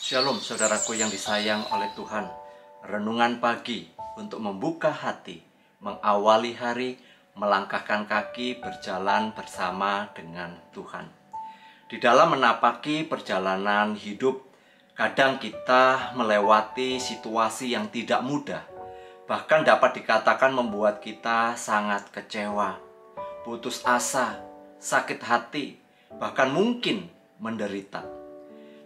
Shalom saudaraku yang disayang oleh Tuhan. Renungan pagi untuk membuka hati, mengawali hari, melangkahkan kaki berjalan bersama dengan Tuhan. Di dalam menapaki perjalanan hidup, kadang kita melewati situasi yang tidak mudah. Bahkan dapat dikatakan membuat kita sangat kecewa, putus asa, sakit hati, bahkan mungkin menderita.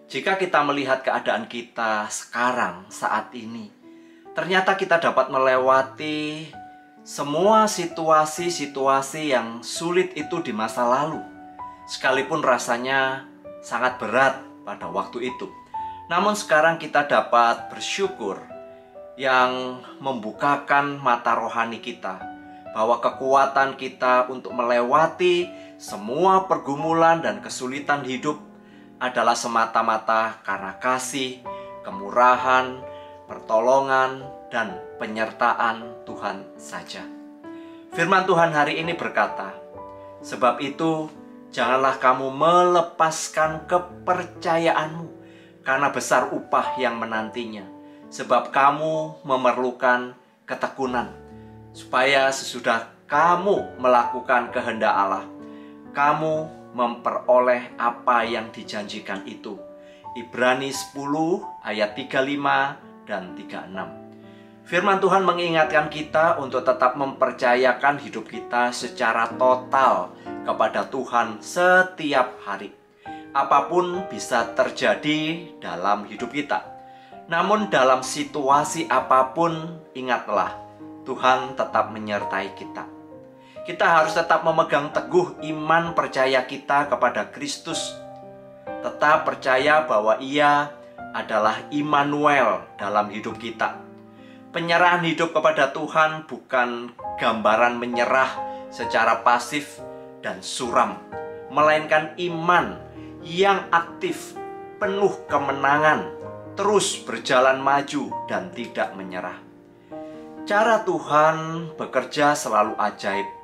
Jika kita melihat keadaan kita sekarang, saat ini, ternyata kita dapat melewati semua situasi-situasi yang sulit itu di masa lalu. Sekalipun rasanya sangat berat pada waktu itu. Namun sekarang kita dapat bersyukur yang membukakan mata rohani kita, bahwa kekuatan kita untuk melewati semua pergumulan dan kesulitan hidup adalah semata-mata karena kasih, kemurahan, pertolongan, dan penyertaan Tuhan saja. Firman Tuhan hari ini berkata, "Sebab itu, janganlah kamu melepaskan kepercayaanmu, karena besar upah yang menantinya. Sebab kamu memerlukan ketekunan, supaya sesudah kamu melakukan kehendak Allah, kamu memperoleh apa yang dijanjikan itu." Ibrani 10 ayat 35 dan 36. Firman Tuhan mengingatkan kita untuk tetap mempercayakan hidup kita secara total kepada Tuhan setiap hari. Apapun bisa terjadi dalam hidup kita. Namun dalam situasi apapun, ingatlah, Tuhan tetap menyertai kita. Kita harus tetap memegang teguh iman percaya kita kepada Kristus. Tetap percaya bahwa Ia adalah Immanuel dalam hidup kita. Penyerahan hidup kepada Tuhan bukan gambaran menyerah secara pasif dan suram, melainkan iman yang aktif, penuh kemenangan, terus berjalan maju dan tidak menyerah. Cara Tuhan bekerja selalu ajaib.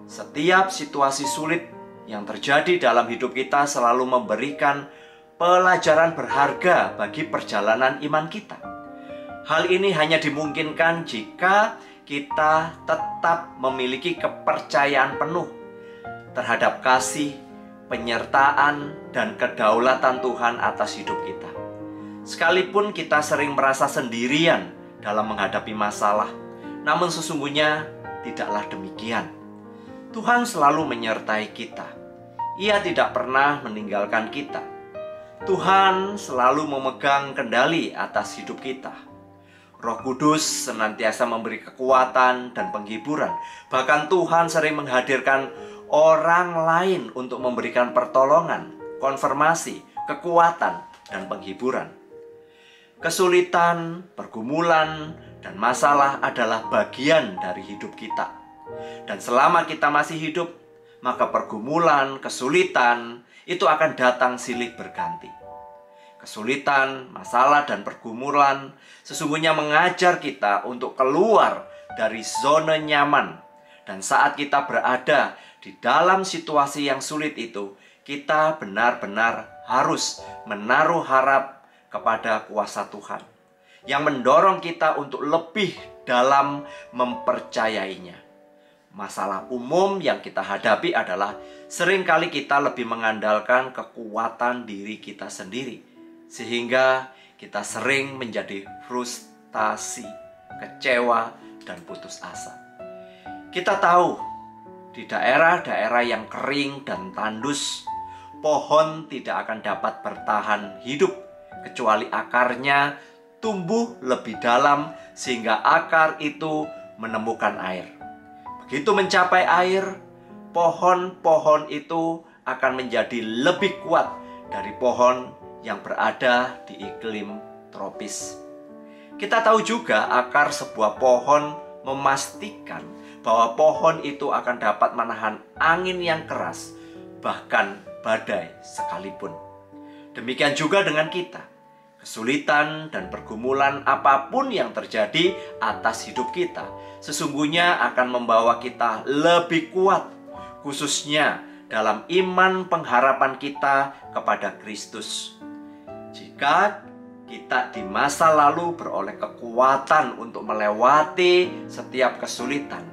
Setiap situasi sulit yang terjadi dalam hidup kita selalu memberikan pelajaran berharga bagi perjalanan iman kita. Hal ini hanya dimungkinkan jika kita tetap memiliki kepercayaan penuh terhadap kasih, penyertaan, dan kedaulatan Tuhan atas hidup kita. Sekalipun kita sering merasa sendirian dalam menghadapi masalah, namun sesungguhnya tidaklah demikian. Tuhan selalu menyertai kita. Ia tidak pernah meninggalkan kita. Tuhan selalu memegang kendali atas hidup kita. Roh Kudus senantiasa memberi kekuatan dan penghiburan. Bahkan Tuhan sering menghadirkan orang lain untuk memberikan pertolongan, konfirmasi, kekuatan, dan penghiburan. Kesulitan, pergumulan, dan masalah adalah bagian dari hidup kita. Dan selama kita masih hidup, maka pergumulan, kesulitan itu akan datang silih berganti. Kesulitan, masalah, dan pergumulan sesungguhnya mengajar kita untuk keluar dari zona nyaman. Dan saat kita berada di dalam situasi yang sulit itu, kita benar-benar harus menaruh harap kepada kuasa Tuhan yang mendorong kita untuk lebih dalam mempercayainya. Masalah umum yang kita hadapi adalah seringkali kita lebih mengandalkan kekuatan diri kita sendiri, sehingga kita sering menjadi frustasi, kecewa, dan putus asa. Kita tahu di daerah-daerah yang kering dan tandus, pohon tidak akan dapat bertahan hidup kecuali akarnya tumbuh lebih dalam sehingga akar itu menemukan air. Begitu mencapai air, pohon-pohon itu akan menjadi lebih kuat dari pohon yang berada di iklim tropis. Kita tahu juga akar sebuah pohon memastikan bahwa pohon itu akan dapat menahan angin yang keras, bahkan badai sekalipun. Demikian juga dengan kita. Kesulitan dan pergumulan apapun yang terjadi atas hidup kita sesungguhnya akan membawa kita lebih kuat, khususnya dalam iman pengharapan kita kepada Kristus. Jika kita di masa lalu beroleh kekuatan untuk melewati setiap kesulitan,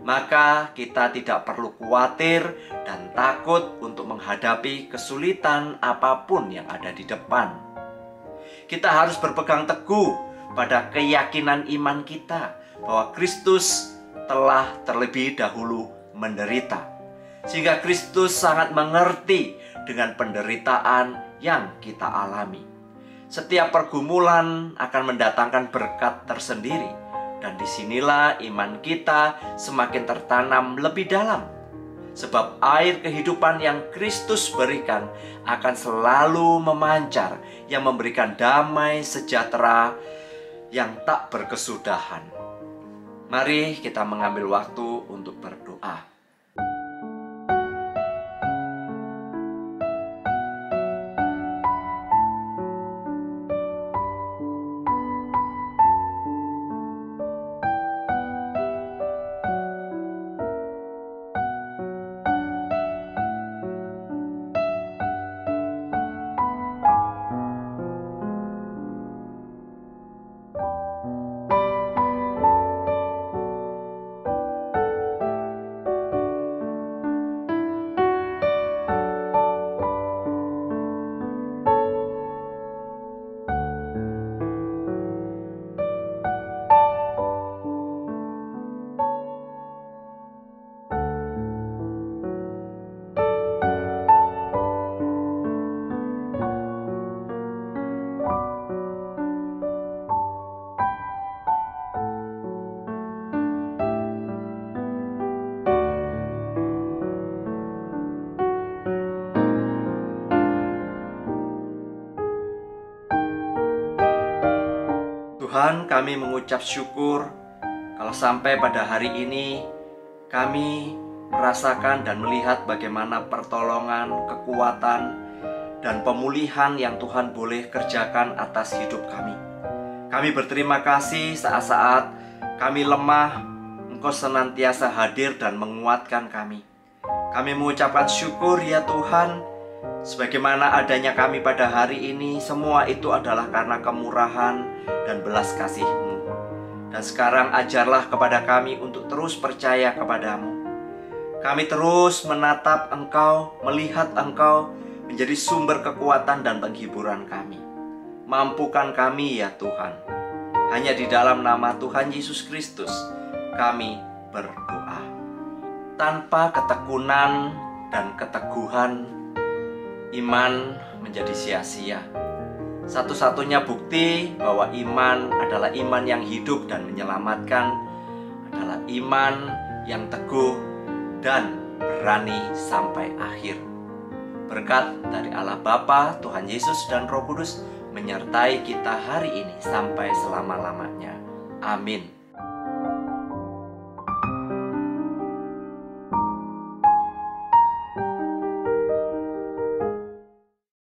maka kita tidak perlu khawatir dan takut untuk menghadapi kesulitan apapun yang ada di depan. Kita harus berpegang teguh pada keyakinan iman kita bahwa Kristus telah terlebih dahulu menderita, sehingga Kristus sangat mengerti dengan penderitaan yang kita alami. Setiap pergumulan akan mendatangkan berkat tersendiri, dan disinilah iman kita semakin tertanam lebih dalam. Sebab air kehidupan yang Kristus berikan akan selalu memancar, yang memberikan damai sejahtera yang tak berkesudahan. Mari kita mengambil waktu untuk berdoa. Tuhan, kami mengucap syukur kalau sampai pada hari ini kami merasakan dan melihat bagaimana pertolongan, kekuatan, dan pemulihan yang Tuhan boleh kerjakan atas hidup kami. Kami berterima kasih saat-saat kami lemah, Engkau senantiasa hadir dan menguatkan kami. Kami mengucapkan syukur ya Tuhan, sebagaimana adanya kami pada hari ini, semua itu adalah karena kemurahan dan belas kasih-Mu. Dan sekarang ajarlah kepada kami untuk terus percaya kepadamu. Kami terus menatap Engkau, melihat Engkau menjadi sumber kekuatan dan penghiburan kami. Mampukan kami ya Tuhan. Hanya di dalam nama Tuhan Yesus Kristus kami berdoa. Tanpa ketekunan dan keteguhan, iman menjadi sia-sia. Satu-satunya bukti bahwa iman adalah iman yang hidup dan menyelamatkan adalah iman yang teguh dan berani sampai akhir. Berkat dari Allah Bapa, Tuhan Yesus dan Roh Kudus menyertai kita hari ini sampai selama-lamanya. Amin.